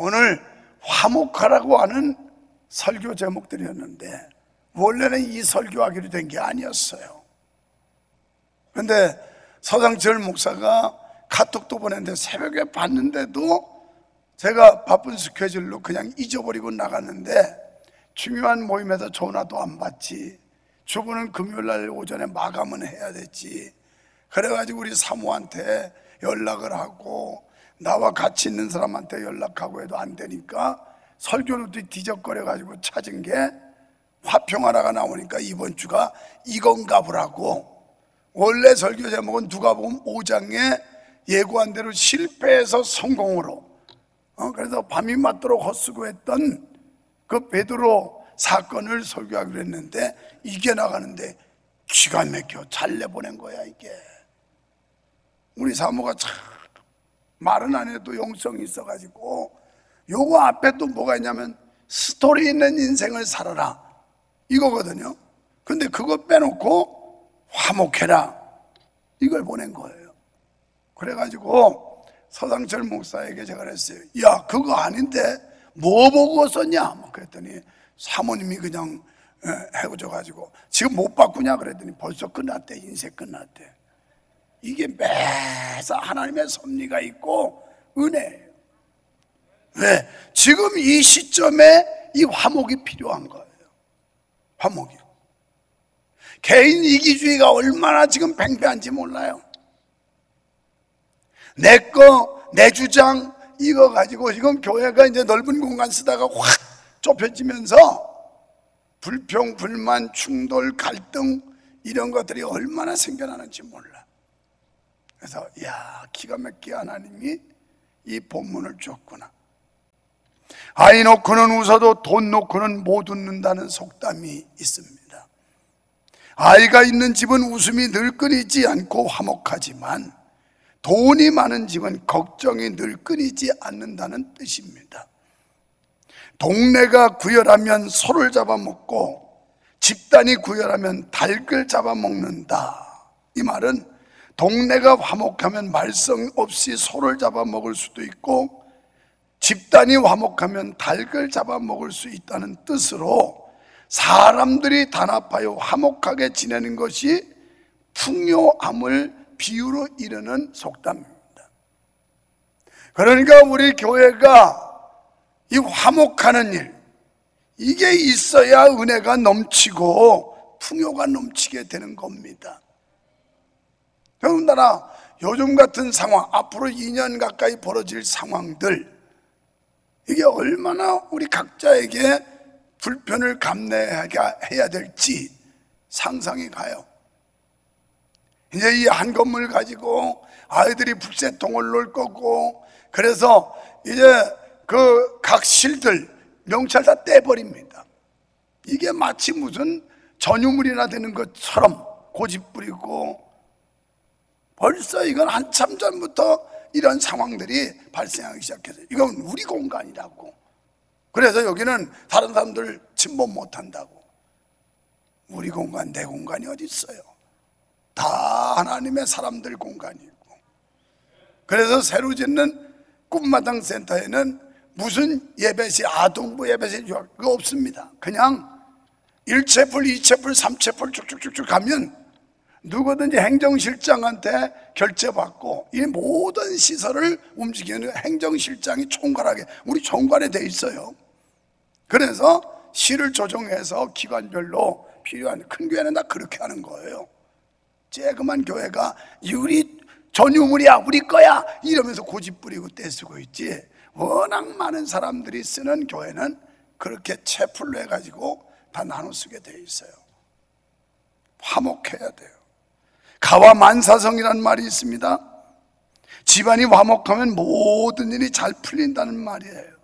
오늘 화목하라고 하는 설교 제목들이었는데 원래는 이 설교하기로 된 게 아니었어요. 그런데 서상철 목사가 카톡도 보냈는데 새벽에 봤는데도 제가 바쁜 스케줄로 그냥 잊어버리고 나갔는데 중요한 모임에서 전화도 안 받지, 주부는 금요일날 오전에 마감은 해야 됐지. 그래가지고 우리 사모한테 연락을 하고 나와 같이 있는 사람한테 연락하고 해도 안 되니까 설교를 뒤적거려가지고 찾은 게 화평 하나가 나오니까 이번 주가 이건가 보라고. 원래 설교 제목은 누가복음 5장에 예고한 대로 실패해서 성공으로, 그래서 밤이 맞도록 헛수고했던 그 베드로 사건을 설교하기로 했는데 이게 나가는데 기가 막혀 잘 내보낸 거야. 이게 우리 사모가 참 말은 안 해도 영성이 있어가지고 요거 앞에 또 뭐가 있냐면 스토리 있는 인생을 살아라 이거거든요. 근데 그거 빼놓고 화목해라 이걸 보낸 거예요. 그래가지고 서상철 목사에게 제가 그랬어요. 야, 그거 아닌데 뭐 보고 썼냐? 그랬더니 사모님이 그냥 해줘가지고 지금 못 바꾸냐? 그랬더니 벌써 끝났대. 인생 끝났대. 이게 매사 하나님의 섭리가 있고 은혜예요. 왜? 지금 이 시점에 이 화목이 필요한 거예요. 화목이요. 개인 이기주의가 얼마나 지금 팽배한지 몰라요. 내 거, 내 주장 이거 가지고 지금 교회가 이제 넓은 공간 쓰다가 확 좁혀지면서 불평, 불만, 충돌, 갈등 이런 것들이 얼마나 생겨나는지 몰라. 그래서 야, 기가 막히게 하나님이 이 본문을 줬구나. 아이 놓고는 웃어도 돈 놓고는 못 웃는다는 속담이 있습니다. 아이가 있는 집은 웃음이 늘 끊이지 않고 화목하지만 돈이 많은 집은 걱정이 늘 끊이지 않는다는 뜻입니다. 동네가 구열하면 소를 잡아먹고 집단이 구열하면 닭을 잡아먹는다. 이 말은 동네가 화목하면 말썽 없이 소를 잡아먹을 수도 있고 집단이 화목하면 닭을 잡아먹을 수 있다는 뜻으로 사람들이 단합하여 화목하게 지내는 것이 풍요함을 비유로 이르는 속담입니다. 그러니까 우리 교회가 이 화목하는 일, 이게 있어야 은혜가 넘치고 풍요가 넘치게 되는 겁니다. 더군다나 요즘 같은 상황, 앞으로 2년 가까이 벌어질 상황들, 이게 얼마나 우리 각자에게 불편을 감내해야 될지 상상이 가요. 이제 이 한 건물 가지고 아이들이 불새통을 놓을 거고, 그래서 이제 그 각 실들 명찰 다 떼버립니다. 이게 마치 무슨 전유물이나 되는 것처럼 고집 부리고, 벌써 이건 한참 전부터 이런 상황들이 발생하기 시작해서 이건 우리 공간이라고. 그래서 여기는 다른 사람들 침범 못한다고. 우리 공간, 내 공간이 어디 있어요? 다 하나님의 사람들 공간이고. 그래서 새로 짓는 꿈마당 센터에는 무슨 예배실, 아동부 예배실 그거 없습니다. 그냥 1채플, 2채플, 3채플 쭉쭉쭉쭉 가면 누구든지 행정실장한테 결제받고 이 모든 시설을 움직이는 행정실장이 총괄하게 우리 총괄에 돼 있어요. 그래서 시를 조정해서 기관별로 필요한, 큰 교회는 다 그렇게 하는 거예요. 쬐그만 교회가 우리 전유물이야, 우리 거야 이러면서 고집 부리고 떼쓰고 있지, 워낙 많은 사람들이 쓰는 교회는 그렇게 채플로 해가지고 다 나눠 쓰게 돼 있어요. 화목해야 돼요. 가와 만사성이라는 말이 있습니다. 집안이 화목하면 모든 일이 잘 풀린다는 말이에요.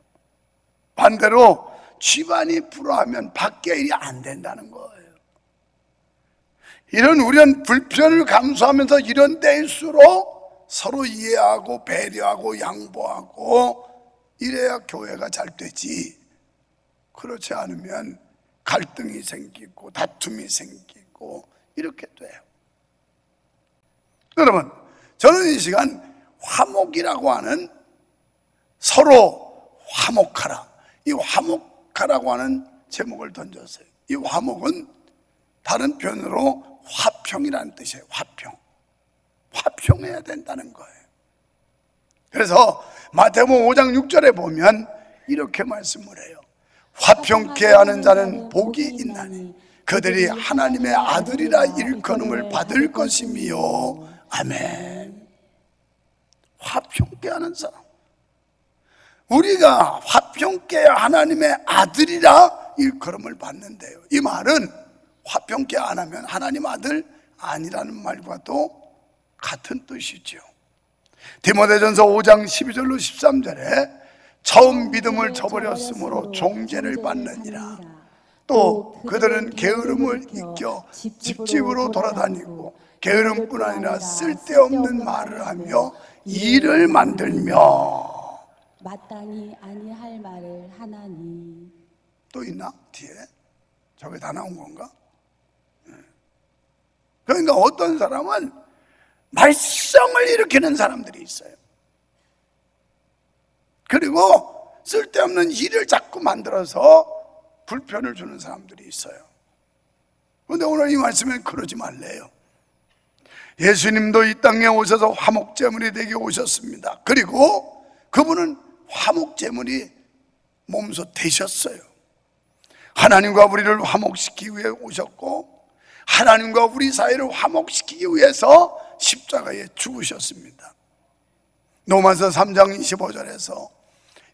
반대로 집안이 불화하면 밖의 일이 안 된다는 거예요. 이런 우리는 불편을 감수하면서 이런 때일수록 서로 이해하고 배려하고 양보하고 이래야 교회가 잘 되지. 그렇지 않으면 갈등이 생기고 다툼이 생기고 이렇게 돼요. 여러분, 저는 이 시간 화목이라고 하는, 서로 화목하라. 이 화목하라고 하는 제목을 던졌어요. 이 화목은 다른 표현으로 화평이라는 뜻이에요. 화평해야 된다는 거예요. 그래서 마태복음 5장 6절에 보면 이렇게 말씀을 해요. 화평케 하는 자는 복이 있나니 그들이 하나님의 아들이라 일컬음을 받을 것이미요. 아멘. 화평케 하는 사람, 우리가 화평케 하나님의 아들이라 일컬음을 받는데요, 이 말은 화평케 안 하면 하나님 아들 아니라는 말과도 같은 뜻이죠. 디모데전서 5장 12절로 13절에 처음 믿음을 저버렸으므로 종죄를 받느니라. 또 그들은 게으름을 익혀 집집으로 돌아다니고 게으름뿐 아니라 쓸데없는 말을 하며 일을 만들며 마땅히 아니할 말을 하나니. 또 있나? 뒤에 저게 다 나온 건가? 그러니까 어떤 사람은 말썽을 일으키는 사람들이 있어요. 그리고 쓸데없는 일을 자꾸 만들어서 불편을 주는 사람들이 있어요. 그런데 오늘 이 말씀엔 그러지 말래요. 예수님도 이 땅에 오셔서 화목제물이 되게 오셨습니다. 그리고 그분은 화목제물이 몸소 되셨어요. 하나님과 우리를 화목시키기 위해 오셨고 하나님과 우리 사이를 화목시키기 위해서 십자가에 죽으셨습니다. 로마서 3장 25절에서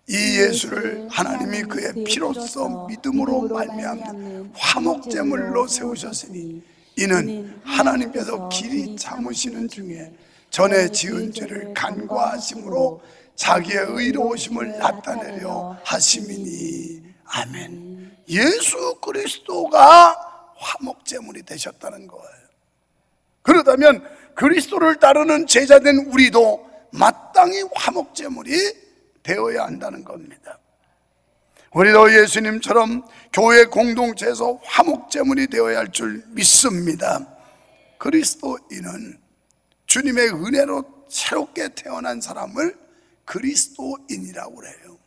이 예수를 하나님이 그의 피로써 믿음으로 말미암는 화목제물로 세우셨으니 이는 하나님께서 길이 참으시는 중에 전에 지은 죄를 간과하심으로 자기의 의로우심을 나타내려 하심이니. 아멘. 예수 그리스도가 화목제물이 되셨다는 거예요. 그렇다면 그리스도를 따르는 제자된 우리도 마땅히 화목제물이 되어야 한다는 겁니다. 우리도 예수님처럼 교회 공동체에서 화목제물이 되어야 할 줄 믿습니다. 그리스도인은 주님의 은혜로 새롭게 태어난 사람을 그리스도인이라고 그래요.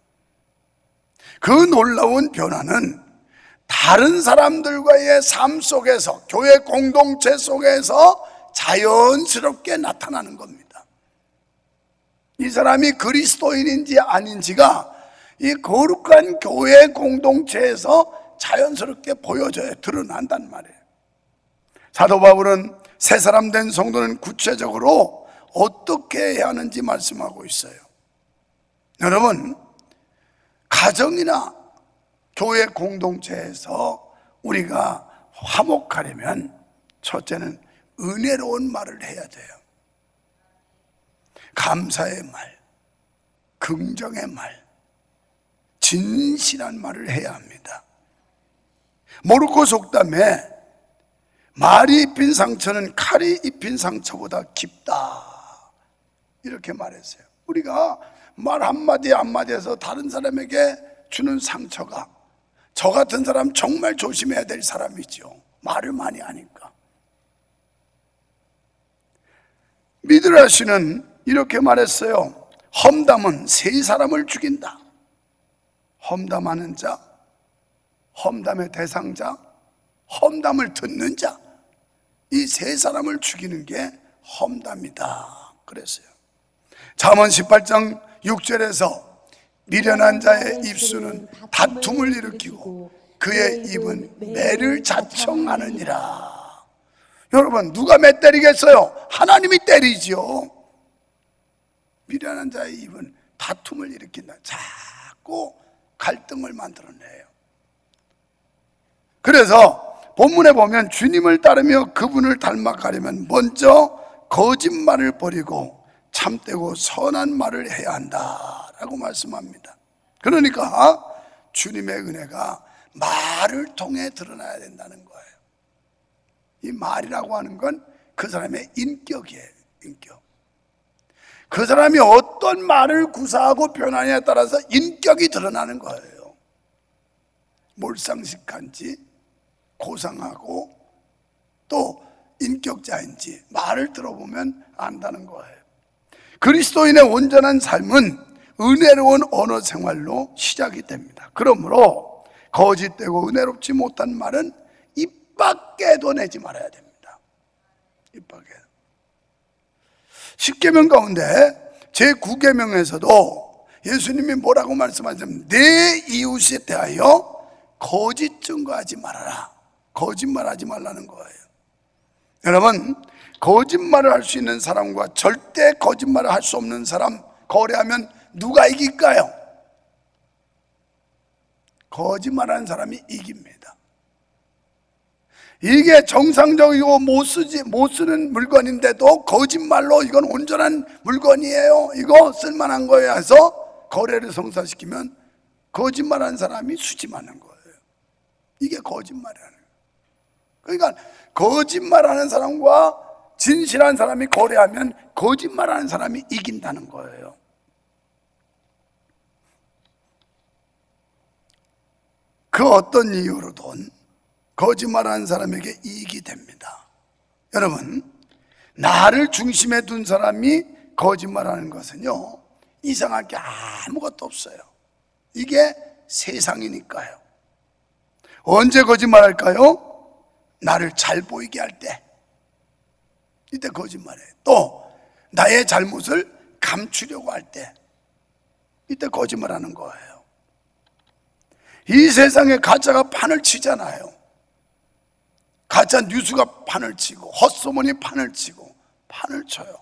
그 놀라운 변화는 다른 사람들과의 삶 속에서, 교회 공동체 속에서 자연스럽게 나타나는 겁니다. 이 사람이 그리스도인인지 아닌지가 이 거룩한 교회 공동체에서 자연스럽게 보여져야 드러난단 말이에요. 사도 바울은 새 사람 된 성도는 구체적으로 어떻게 해야 하는지 말씀하고 있어요. 여러분, 가정이나 교회 공동체에서 우리가 화목하려면 첫째는 은혜로운 말을 해야 돼요. 감사의 말, 긍정의 말, 진실한 말을 해야 합니다. 모르코 속담에 말이 입힌 상처는 칼이 입힌 상처보다 깊다, 이렇게 말했어요. 우리가 말 한마디 한마디에서 다른 사람에게 주는 상처가, 저 같은 사람 정말 조심해야 될 사람이죠. 말을 많이 하니까. 미드라시는 이렇게 말했어요. 험담은 세 사람을 죽인다. 험담하는 자, 험담의 대상자, 험담을 듣는 자, 이 세 사람을 죽이는 게 험담이다 그랬어요. 잠언 18장 6절에서 미련한 자의 입술은 다툼을 일으키고 그의 입은 매를 자청하느니라. 여러분, 누가 매 때리겠어요? 하나님이 때리지요. 미련한 자의 입은 다툼을 일으킨다. 자꾸 갈등을 만들어내요. 그래서 본문에 보면 주님을 따르며 그분을 닮아가려면 먼저 거짓말을 버리고 참되고 선한 말을 해야 한다라고 말씀합니다. 그러니까 주님의 은혜가 말을 통해 드러나야 된다는 거예요. 이 말이라고 하는 건 그 사람의 인격이에요. 인격. 그 사람이 어떤 말을 구사하고 변하냐에 따라서 인격이 드러나는 거예요. 몰상식한지 고상하고 또 인격자인지 말을 들어보면 안다는 거예요. 그리스도인의 온전한 삶은 은혜로운 언어 생활로 시작이 됩니다. 그러므로 거짓되고 은혜롭지 못한 말은 입 밖에도 내지 말아야 됩니다. 입 밖에. 10계명 가운데 제9계명에서도 예수님이 뭐라고 말씀하셨냐면 내 이웃에 대하여 거짓 증거하지 말아라. 거짓말하지 말라는 거예요. 여러분, 거짓말을 할 수 있는 사람과 절대 거짓말을 할 수 없는 사람 거래하면 누가 이길까요? 거짓말하는 사람이 이깁니다. 이게 정상적이고 못 쓰는 물건인데도 거짓말로 이건 온전한 물건이에요, 이거 쓸만한 거예요 해서 거래를 성사시키면 거짓말하는 사람이 수침하는 거예요. 이게 거짓말이라는 거예요. 그러니까 거짓말하는 사람과 진실한 사람이 거래하면 거짓말하는 사람이 이긴다는 거예요. 그 어떤 이유로든 거짓말하는 사람에게 이익이 됩니다. 여러분, 나를 중심에 둔 사람이 거짓말하는 것은요, 이상할 게 아무것도 없어요. 이게 세상이니까요. 언제 거짓말할까요? 나를 잘 보이게 할 때, 이때 거짓말해요. 또 나의 잘못을 감추려고 할 때, 이때 거짓말하는 거예요. 이 세상에 가짜가 판을 치잖아요. 가짜 뉴스가 판을 치고 헛소문이 판을 치고 판을 쳐요.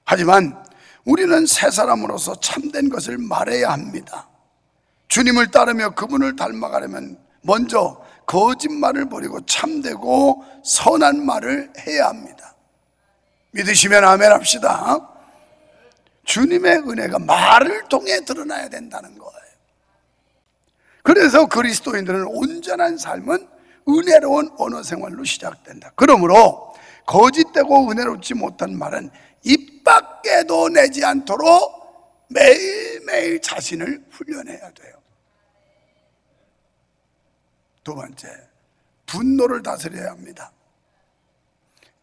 하지만 우리는 새 사람으로서 참된 것을 말해야 합니다. 주님을 따르며 그분을 닮아가려면 먼저 거짓말을 버리고 참되고 선한 말을 해야 합니다. 믿으시면 아멘 합시다. 주님의 은혜가 말을 통해 드러나야 된다는 거예요. 그래서 그리스도인들은 온전한 삶은 은혜로운 언어 생활로 시작된다. 그러므로 거짓되고 은혜롭지 못한 말은 입 밖에도 내지 않도록 매일매일 자신을 훈련해야 돼요. 두 번째, 분노를 다스려야 합니다.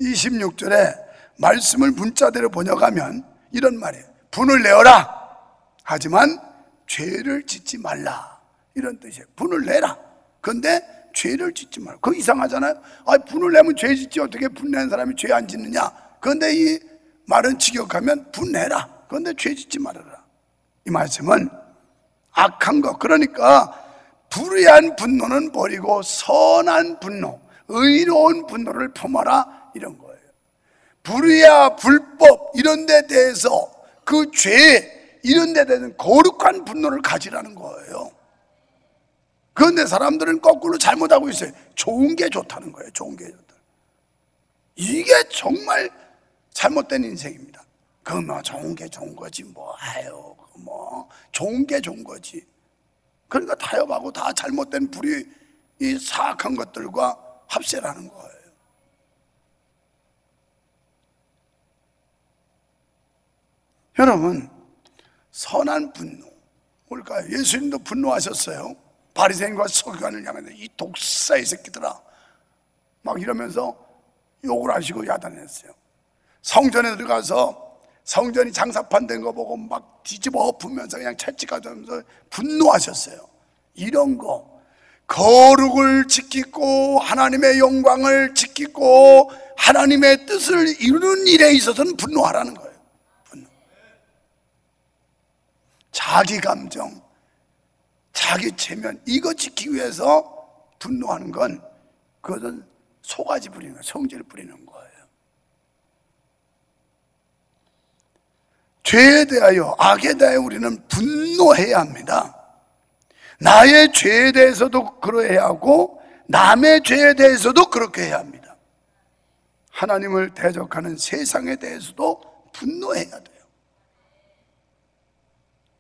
26절에 말씀을 문자대로 번역하면 이런 말이에요. 분을 내어라. 하지만 죄를 짓지 말라. 이런 뜻이에요. 분을 내라. 그런데 죄를 짓지 말라. 그거 이상하잖아요. 분을 내면 죄 짓지 어떻게 분내는 사람이 죄 안 짓느냐. 그런데 이 말은 직역하면 분내라. 그런데 죄 짓지 말아라. 이 말씀은 악한 것, 그러니까 불의한 분노는 버리고 선한 분노, 의로운 분노를 품어라, 이런 거예요. 불의야 불법 이런 데 대해서, 그 죄 이런 데 대해서 거룩한 분노를 가지라는 거예요. 그런데 사람들은 거꾸로 잘못하고 있어요. 좋은 게 좋다는 거예요. 좋은 게 좋다. 이게 정말 잘못된 인생입니다. 뭐 좋은 게 좋은 거지 뭐, 아유 뭐 좋은 게 좋은 거지. 그러니까 타협하고 다 잘못된 불의, 이 사악한 것들과 합세라는 거예요. 여러분, 선한 분노 뭘까요? 예수님도 분노하셨어요. 바리새인과 서기관을 향해서 이 독사의 새끼들아 막 이러면서 욕을 하시고 야단했어요. 성전에 들어가서 성전이 장사판 된 거 보고 막 뒤집어 엎으면서 그냥 채찍하면서 분노하셨어요. 이런 거, 거룩을 지키고 하나님의 영광을 지키고 하나님의 뜻을 이루는 일에 있어서는 분노하라는 거예요. 분노. 자기 감정, 자기 체면, 이거 지키기 위해서 분노하는 건, 그것은 소가지 부리는 거예요. 성질 부리는 거예요. 죄에 대하여, 악에 대하여 우리는 분노해야 합니다. 나의 죄에 대해서도 그러해야 하고 남의 죄에 대해서도 그렇게 해야 합니다. 하나님을 대적하는 세상에 대해서도 분노해야 돼요.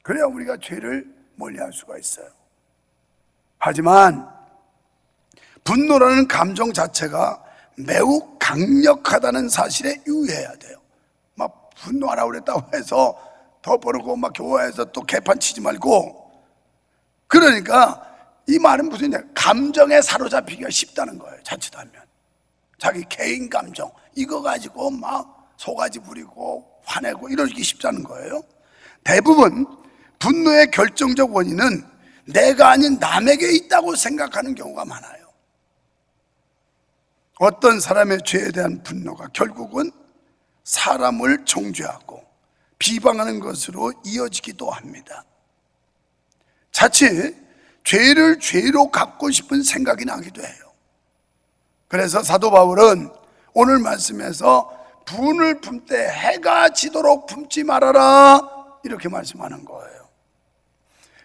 그래야 우리가 죄를 멀리할 수가 있어요. 하지만 분노라는 감정 자체가 매우 강력하다는 사실에 유의해야 돼요. 막 분노하라고 그랬다고 해서 더 버르고 막 교회에서 또 개판 치지 말고. 그러니까 이 말은 무슨 얘기냐, 감정에 사로잡히기가 쉽다는 거예요. 자칫하면 자기 개인 감정 이거 가지고 막 소가지 부리고 화내고 이러기 쉽다는 거예요. 대부분 분노의 결정적 원인은 내가 아닌 남에게 있다고 생각하는 경우가 많아요. 어떤 사람의 죄에 대한 분노가 결국은 사람을 정죄하고 비방하는 것으로 이어지기도 합니다. 자칫 죄를 죄로 갚고 싶은 생각이 나기도 해요. 그래서 사도 바울은 오늘 말씀에서 분을 품때 해가 지도록 품지 말아라, 이렇게 말씀하는 거예요.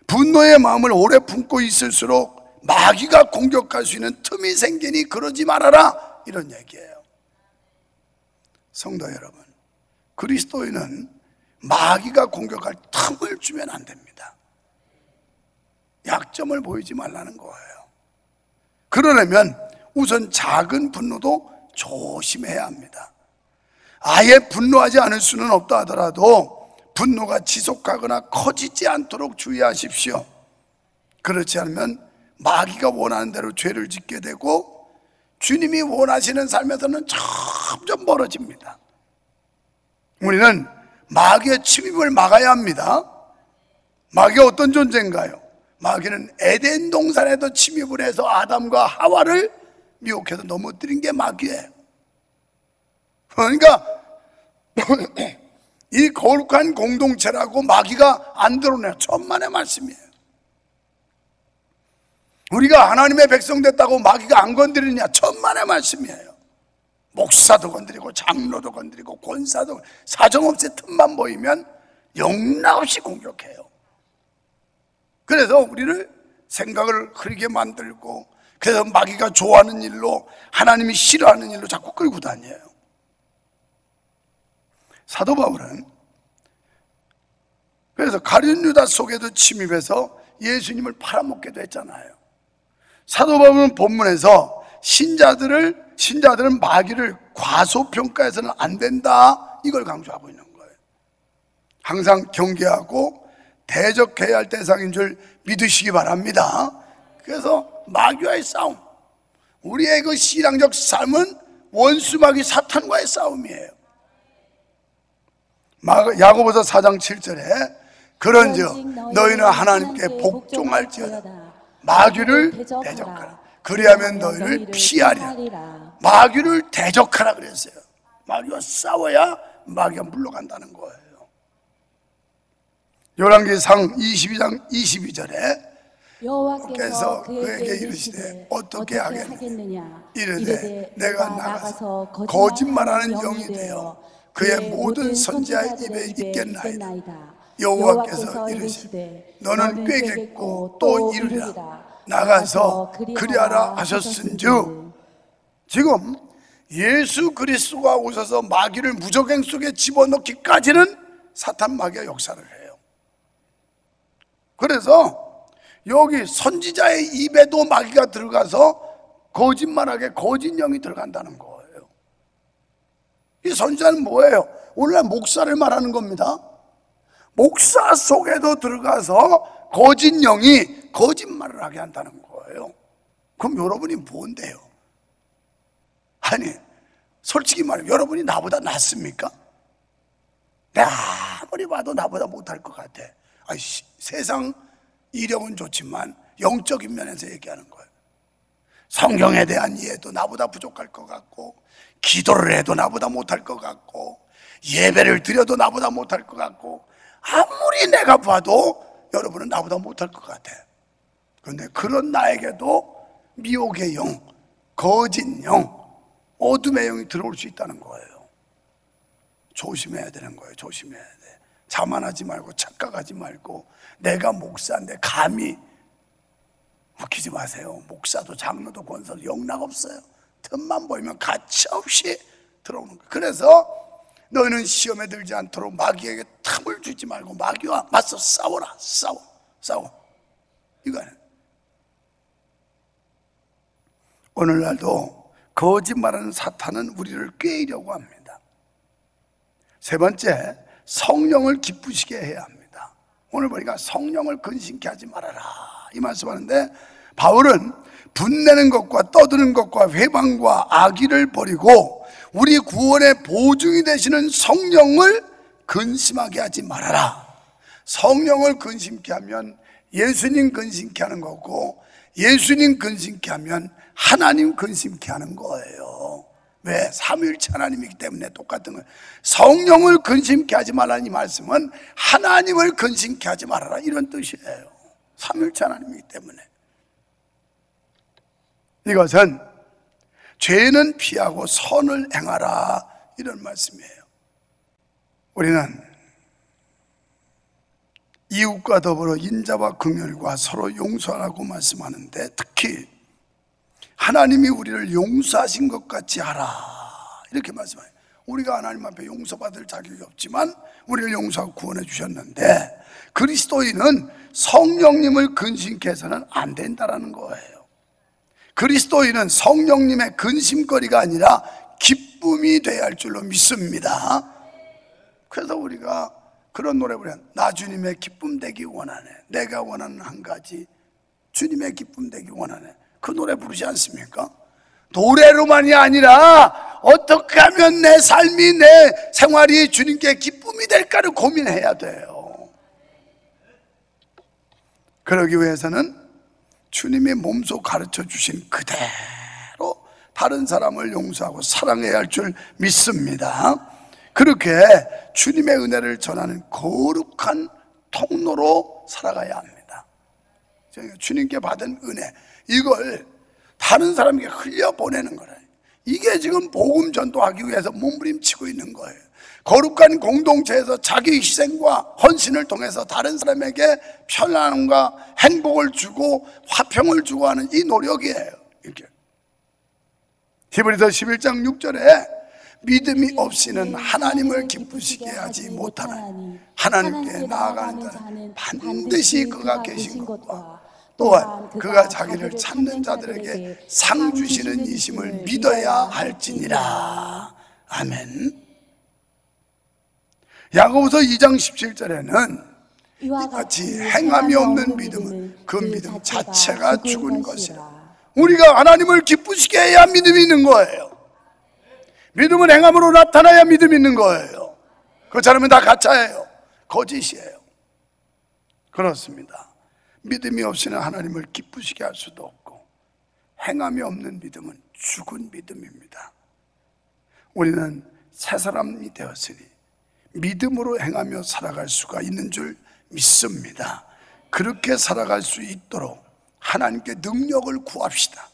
분노의 마음을 오래 품고 있을수록 마귀가 공격할 수 있는 틈이 생기니 그러지 말아라, 이런 얘기예요. 성도 여러분, 그리스도인은 마귀가 공격할 틈을 주면 안 됩니다. 약점을 보이지 말라는 거예요. 그러려면 우선 작은 분노도 조심해야 합니다. 아예 분노하지 않을 수는 없다 하더라도 분노가 지속하거나 커지지 않도록 주의하십시오. 그렇지 않으면 마귀가 원하는 대로 죄를 짓게 되고 주님이 원하시는 삶에서는 점점 멀어집니다. 우리는 마귀의 침입을 막아야 합니다. 마귀가 어떤 존재인가요? 마귀는 에덴 동산에도 침입을 해서 아담과 하와를 미혹해서 넘어뜨린 게 마귀예요. 그러니까 이 거룩한 공동체라고 마귀가 안 드러내요. 천만의 말씀이에요. 우리가 하나님의 백성 됐다고 마귀가 안 건드리느냐? 천만의 말씀이에요. 목사도 건드리고 장로도 건드리고 권사도, 사정없이 틈만 보이면 영락없이 공격해요. 그래서 우리를 생각을 흐리게 만들고, 그래서 마귀가 좋아하는 일로, 하나님이 싫어하는 일로 자꾸 끌고 다녀요. 사도 바울은 그래서 가룟 유다 속에도 침입해서 예수님을 팔아먹기도 했잖아요. 사도 바울은 본문에서 신자들은 마귀를 과소평가해서는 안 된다, 이걸 강조하고 있는 거예요. 항상 경계하고 대적해야 할 대상인 줄 믿으시기 바랍니다. 그래서 마귀와의 싸움, 우리의 그 신앙적 삶은 원수 마귀 사탄과의 싸움이에요. 야고보서 4장 7절에 그런즉 너희는 하나님께 복종할지어다 마귀를 대적하라, 그리하면 너희를 피하리라. 마귀를 대적하라 그랬어요. 마귀와 싸워야 마귀가 물러간다는 거예요. 열왕기상 22장 22절에 여호와께서 그에게 이르시되 어떻게 하겠느냐? 이르되 내가 나가서 거짓말하는 영이 되어 그의 모든 선지자의 입에 있겠나이다. 여호와께서 이르시되 너는 꾀겠고 또 이르리라. 나가서 그리하라 하셨은즉, 지금 예수 그리스도가 오셔서 마귀를 무적행 속에 집어넣기까지는 사탄 마귀가 역사를 해요. 그래서 여기 선지자의 입에도 마귀가 들어가서 거짓말하게 거짓 영이 들어간다는 거예요. 이 선지자는 뭐예요? 오늘날 목사를 말하는 겁니다. 목사 속에도 들어가서 거짓 영이 거짓말을 하게 한다는 거예요. 그럼 여러분이 뭔데요? 아니, 솔직히 말해, 여러분이 나보다 낫습니까? 내가 아무리 봐도 나보다 못할 것 같아. 아니, 세상 이력은 좋지만 영적인 면에서 얘기하는 거예요. 성경에 대한 이해도 나보다 부족할 것 같고, 기도를 해도 나보다 못할 것 같고, 예배를 드려도 나보다 못할 것 같고, 아무리 내가 봐도 여러분은 나보다 못할 것 같아. 그런데 그런 나에게도 미혹의 영, 거짓 영, 어둠의 영이 들어올 수 있다는 거예요. 조심해야 되는 거예요. 조심해야 돼. 자만하지 말고 착각하지 말고, 내가 목사인데 감히, 웃기지 마세요. 목사도 장로도 권사도 영락 없어요. 틈만 보이면 가차없이 들어오는 거예요. 그래서 너희는 시험에 들지 않도록 마귀에게 틈을 주지 말고 마귀와 맞서 싸워라. 싸워. 이거는 오늘날도 거짓말하는 사탄은 우리를 꾀이려고 합니다. 세 번째, 성령을 기쁘시게 해야 합니다. 오늘 보니까 성령을 근심케 하지 말아라, 이 말씀하는데, 바울은 분내는 것과 떠드는 것과 회방과 악의를 버리고 우리 구원의 보증이 되시는 성령을 근심하게 하지 말아라. 성령을 근심케 하면 예수님 근심케 하는 거고, 예수님 근심케 하면 하나님 근심케 하는 거예요. 왜? 삼위일체 하나님이기 때문에 똑같은 거예요. 성령을 근심케 하지 말라는 이 말씀은 하나님을 근심케 하지 말아라, 이런 뜻이에요. 삼위일체 하나님이기 때문에. 이것은 죄는 피하고 선을 행하라, 이런 말씀이에요. 우리는 이웃과 더불어 인자와 긍휼과 서로 용서하라고 말씀하는데, 특히 하나님이 우리를 용서하신 것 같이 하라, 이렇게 말씀해요. 우리가 하나님 앞에 용서받을 자격이 없지만 우리를 용서하고 구원해 주셨는데, 그리스도인은 성령님을 근심케 해서는 안 된다라는 거예요. 그리스도인은 성령님의 근심거리가 아니라 기쁨이 되어야 할 줄로 믿습니다. 그래서 우리가 그런 노래 부르면, 나 주님의 기쁨 되기 원하네, 내가 원하는 한 가지, 주님의 기쁨 되기 원하네, 그 노래 부르지 않습니까? 노래로만이 아니라 어떻게 하면 내 삶이, 내 생활이 주님께 기쁨이 될까를 고민해야 돼요. 그러기 위해서는 주님이 몸소 가르쳐 주신 그대로 다른 사람을 용서하고 사랑해야 할 줄 믿습니다. 그렇게 주님의 은혜를 전하는 거룩한 통로로 살아가야 합니다. 주님께 받은 은혜, 이걸 다른 사람에게 흘려보내는 거예요. 이게 지금 복음 전도하기 위해서 몸부림치고 있는 거예요. 거룩한 공동체에서 자기 희생과 헌신을 통해서 다른 사람에게 편안함과 행복을 주고 화평을 주고 하는 이 노력이에요. 이렇게 히브리서 11장 6절에 믿음이 없이는 하나님을 기쁘시게 하지 못하는, 하나님께 나아가는 자는 반드시 그가 계신 것과 또한 그가 자기를 찾는 자들에게 상 주시는 이심을 믿어야 할지니라. 아멘. 야고보서 2장 17절에는 이같이 행함이 없는 믿음은 그 믿음 자체가 죽은 것이라. 우리가 하나님을 기쁘시게 해야 믿음이 있는 거예요. 믿음은 행함으로 나타나야 믿음이 있는 거예요. 그렇지 않으면 다 가짜예요, 거짓이에요. 그렇습니다. 믿음이 없이는 하나님을 기쁘시게 할 수도 없고, 행함이 없는 믿음은 죽은 믿음입니다. 우리는 새 사람이 되었으니 믿음으로 행하며 살아갈 수가 있는 줄 믿습니다. 그렇게 살아갈 수 있도록 하나님께 능력을 구합시다.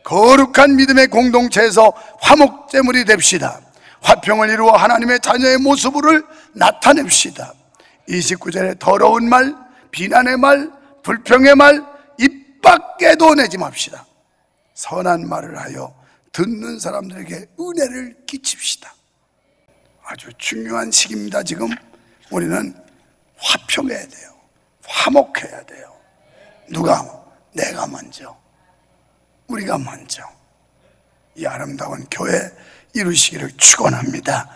거룩한 믿음의 공동체에서 화목제물이 됩시다. 화평을 이루어 하나님의 자녀의 모습을 나타냅시다. 29절에 더러운 말, 비난의 말, 불평의 말 입 밖에도 내지 맙시다. 선한 말을 하여 듣는 사람들에게 은혜를 끼칩시다. 아주 중요한 시기입니다. 지금 우리는 화평해야 돼요. 화목해야 돼요. 누가? 내가 먼저, 우리가 먼저 이 아름다운 교회 이루시기를 축원합니다.